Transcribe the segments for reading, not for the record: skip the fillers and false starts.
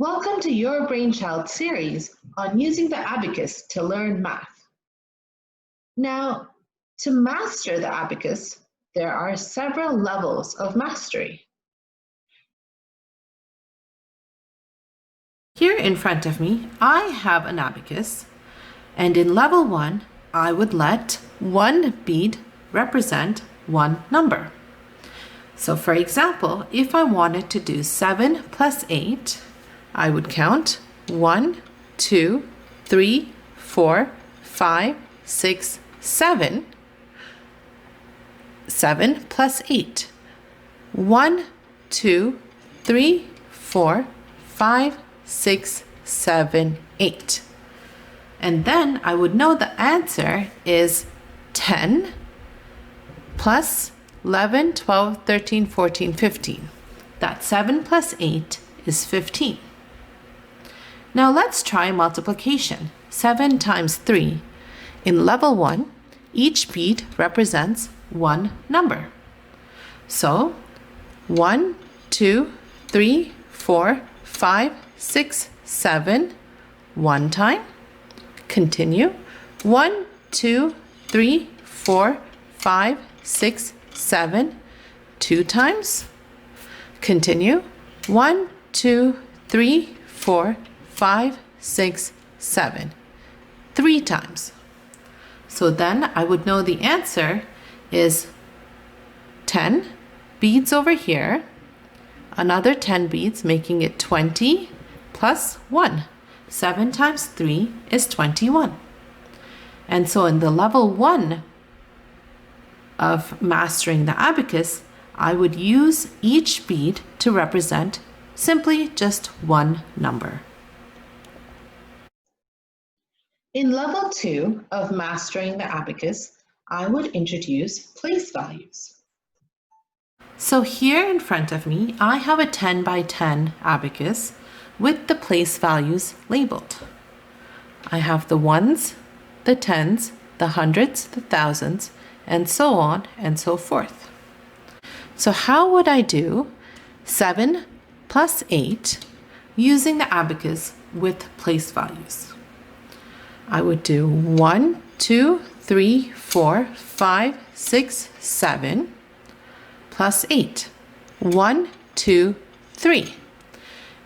Welcome to Your Brainchild series on using the abacus to learn math. Now, to master the abacus, there are several levels of mastery. Here in front of me, I have an abacus, and in level 1, I would let one bead represent one number. So for example, if I wanted to do 7 plus 8, I would count 1, 2, 3, 4, 5, 6, 7. 7 plus 8. 1, 2, 3, 4, 5, 6, 7, 8. And then I would know the answer is 10 plus 11, 12, 13, 14, 15. That 7 plus 8 is 15. Now let's try multiplication. 7 times 3. In level 1, each bead represents one number. So 1, 2, 3, 4, 5, 6, 7, one time. Continue. 1, 2, 3, 4, 5, 6, 7, two times. Continue. 1, 2, 3, 4, 5, 6, 7, three times. So then I would know the answer is 10 beads over here, another 10 beads, making it 20 plus 1. 7 times 3 is 21. And so in the level 1 of mastering the abacus, I would use each bead to represent simply just one number. In level 2 of mastering the abacus, I would introduce place values. So here in front of me, I have a 10 by 10 abacus with the place values labeled. I have the ones, the tens, the hundreds, the thousands, and so on and so forth. So how would I do 7 plus 8 using the abacus with place values? I would do 1, 2, 3, 4, 5, 6, 7 plus 8. 1, 2, 3.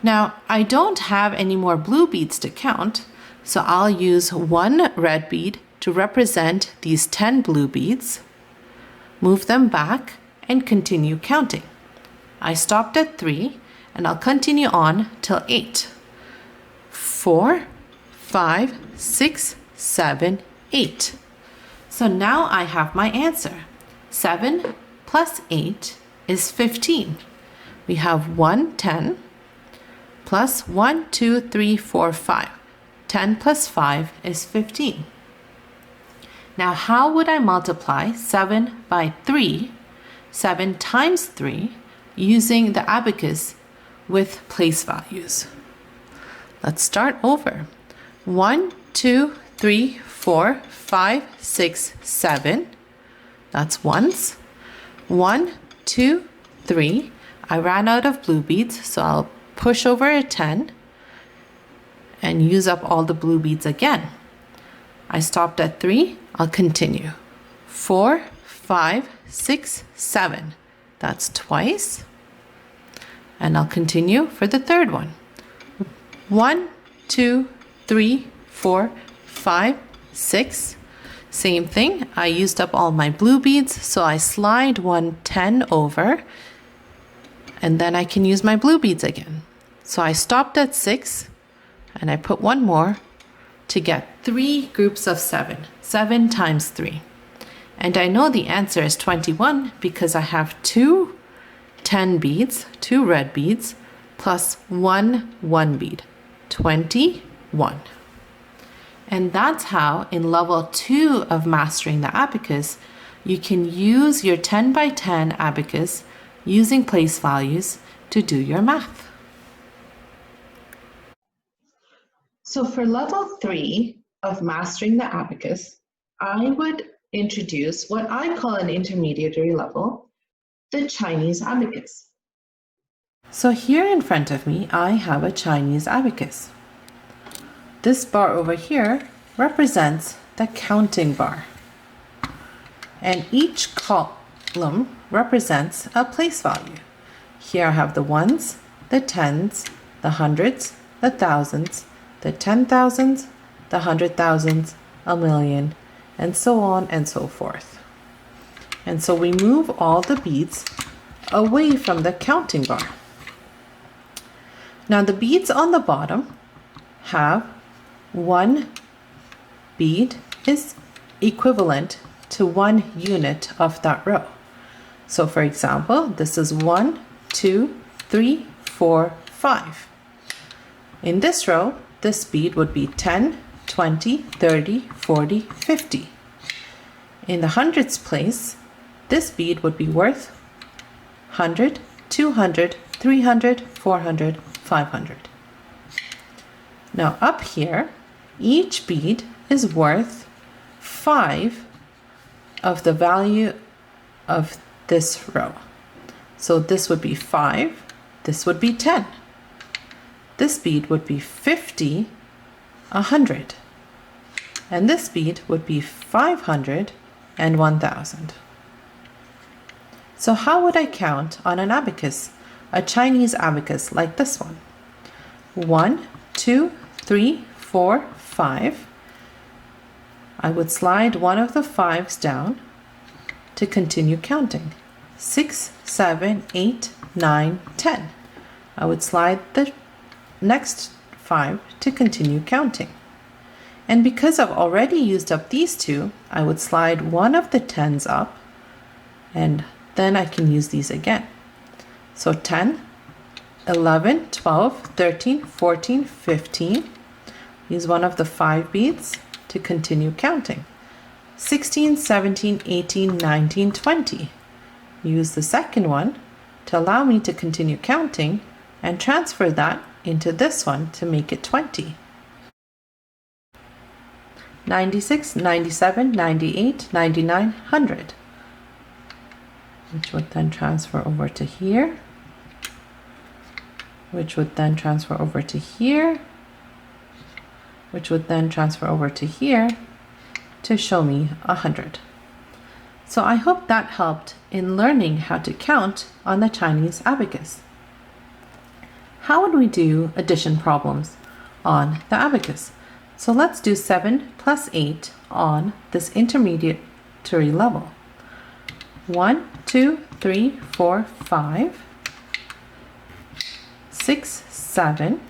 Now, I don't have any more blue beads to count, so I'll use one red bead to represent these 10 blue beads, move them back, and continue counting. I stopped at 3, and I'll continue on till 8. 4, 5, 6, 7, 8. So now I have my answer. 7 plus 8 is 15. We have 1 10 plus 1, 2, 3, 4, 5. 10 plus 5 is 15. Now how would I multiply 7 by 3, 7 times 3, using the abacus with place values? Let's start over. 1, 2, 3, 4, 5, 6, 7. That's ones. 1, 2, 3. I ran out of blue beads, so I'll push over a 10 and use up all the blue beads again. I stopped at 3. I'll continue. 4, 5, 6, 7. That's twice. And I'll continue for the third one. 1, 2, 3, 4, 5, 6. Same thing. I used up all my blue beads, so I slide 1 10 over, and then I can use my blue beads again. So I stopped at 6, and I put one more to get 3 groups of 7. 7 times 3. And I know the answer is 21 because I have 2 10 beads, 2 red beads, plus 1 1 bead. 21. And that's how in level 2 of mastering the abacus, you can use your 10 by 10 abacus using place values to do your math. So for level 3 of mastering the abacus, I would introduce what I call an intermediary level, the Chinese abacus. So here in front of me, I have a Chinese abacus. This bar over here represents the counting bar. And each column represents a place value. Here I have the ones, the tens, the hundreds, the thousands, the 10,000s, the 100,000s, a million, and so on and so forth. And so we move all the beads away from the counting bar. Now the beads on the bottom have one bead is equivalent to 1 unit of that row. So for example, this is 1, 2, 3, 4, 5. In this row, this bead would be 10, 20, 30, 40, 50. In the hundreds place, this bead would be worth 100, 200, 300, 400, 500. Now up here, each bead is worth 5 of the value of this row. So this would be 5, this would be 10. This bead would be 50, 100. And this bead would be 500 and 1000. So how would I count on an abacus, a Chinese abacus like this one? 1, 2, 3, 4, 5. I would slide one of the 5s down to continue counting. 6, 7, 8, 9, 10. I would slide the next 5 to continue counting. And because I've already used up these two, I would slide one of the 10s up, and then I can use these again. So 10, 11, 12, 13, 14, 15. Use one of the 5 beads to continue counting. 16, 17, 18, 19, 20. Use the second one to allow me to continue counting and transfer that into this one to make it 20. 96, 97, 98, 99, 100. Which would then transfer over to here. Which would then transfer over to here. Which would then transfer over to here to show me 100. So I hope that helped in learning how to count on the Chinese abacus. How would we do addition problems on the abacus? So let's do 7 plus 8 on this intermediary level. 1, 2, 3, 4, 5, 6, 7,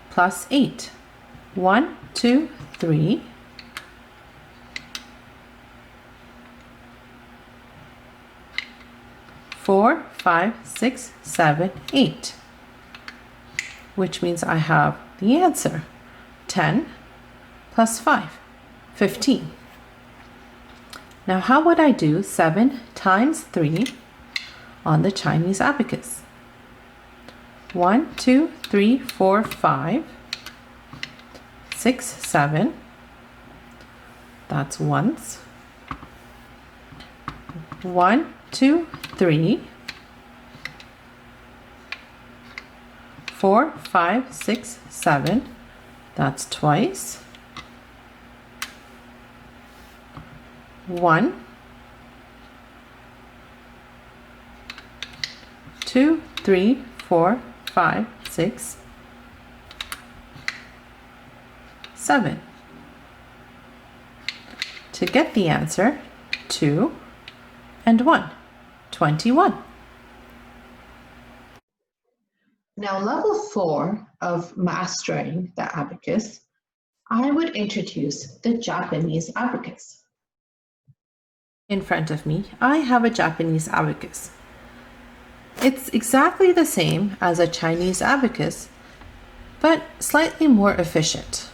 plus 8. 1, 2, 3, 4, 5, 6, 7, 8. Which means I have the answer. 10 plus 5, 15. Now how would I do 7 times 3 on the Chinese abacus? 1, 2, 3, 4, 5, 6, 7. That's ones. 1, 2, 3, 4, 5, 6, 7. That's twice. 1, 2, 3, 4, 5, 6, 7. To get the answer, 2 and 1, 21. Now, level 4 of mastering the abacus, I would introduce the Japanese abacus. In front of me, I have a Japanese abacus. It's exactly the same as a Chinese abacus, but slightly more efficient.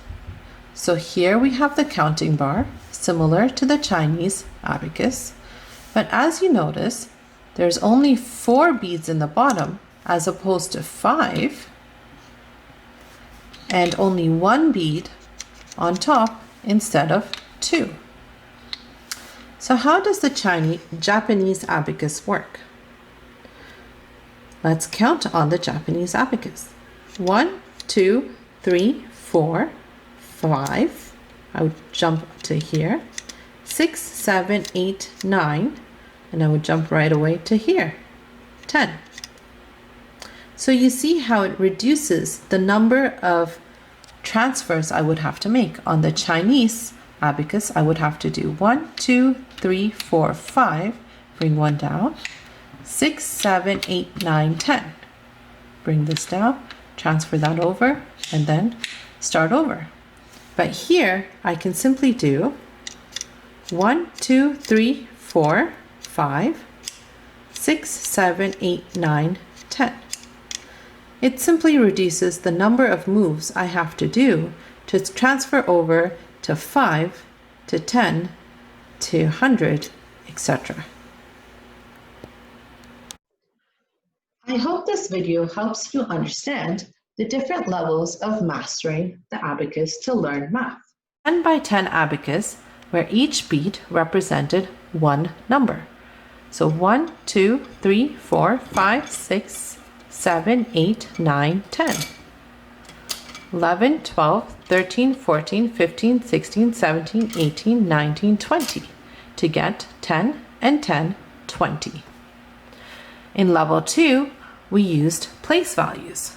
So here we have the counting bar, similar to the Chinese abacus, but as you notice, there's only 4 beads in the bottom as opposed to 5, and only 1 bead on top instead of 2. So how does the Japanese abacus work? Let's count on the Japanese abacus. 1, 2, 3, 4, 5. I would jump to here. 6, 7, 8, 9. And I would jump right away to here. 10. So you see how it reduces the number of transfers I would have to make. On the Chinese abacus, I would have to do 1, 2, 3, 4, 5. Bring one down. 6, 7, 8, 9, 10. Bring this down, transfer that over, and then start over. But here, I can simply do 1, 2, 3, 4, 5, 6, 7, 8, 9, 10. It simply reduces the number of moves I have to do to transfer over to 5, to 10, to 100, etc. I hope this video helps you understand the different levels of mastering the abacus to learn math. 10 by 10 abacus, where each bead represented one number. So 1, 2, 3, 4, 5, 6, 7, 8, 9, 10. 11, 12, 13, 14, 15, 16, 17, 18, 19, 20 to get 10 and 10, 20. In level 2, we used place values.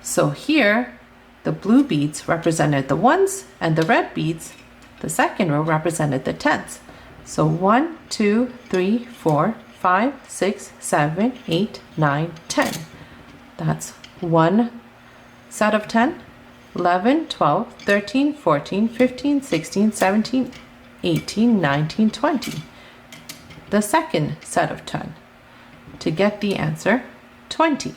So here, the blue beads represented the ones and the red beads, the second row, represented the tens. So 1, 2, 3, 4, 5, 6, 7, 8, 9, 10. That's one set of 10. 11, 12, 13, 14, 15, 16, 17, 18, 19, 20. The second set of 10 to get the answer 20.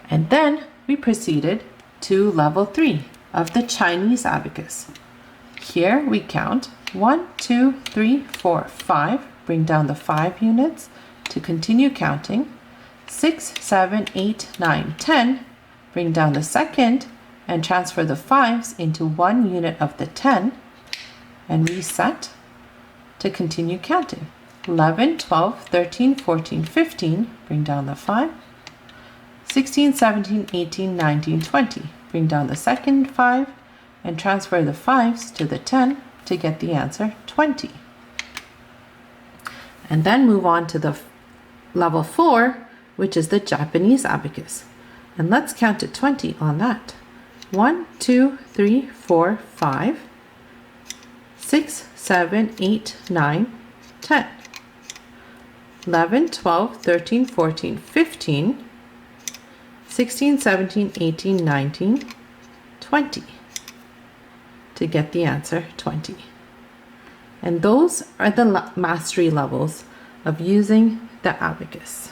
And then we proceeded to level 3 of the Chinese abacus. Here we count 1, 2, 3, 4, 5. Bring down the 5 units to continue counting. 6, 7, 8, 9, 10. Bring down the second and transfer the 5s into 1 unit of the 10 and reset to continue counting. 11, 12, 13, 14, 15. Bring down the 5. 16, 17, 18, 19, 20. Bring down the second 5 and transfer the 5s to the 10 to get the answer 20. And then move on to the level 4, which is the Japanese abacus. And let's count to 20 on that. 1, 2, 3, 4, 5, 6, 7, 8, 9, 10. 11, 12, 13, 14, 15, 16, 17, 18, 19, 20 to get the answer 20. And those are the mastery levels of using the abacus.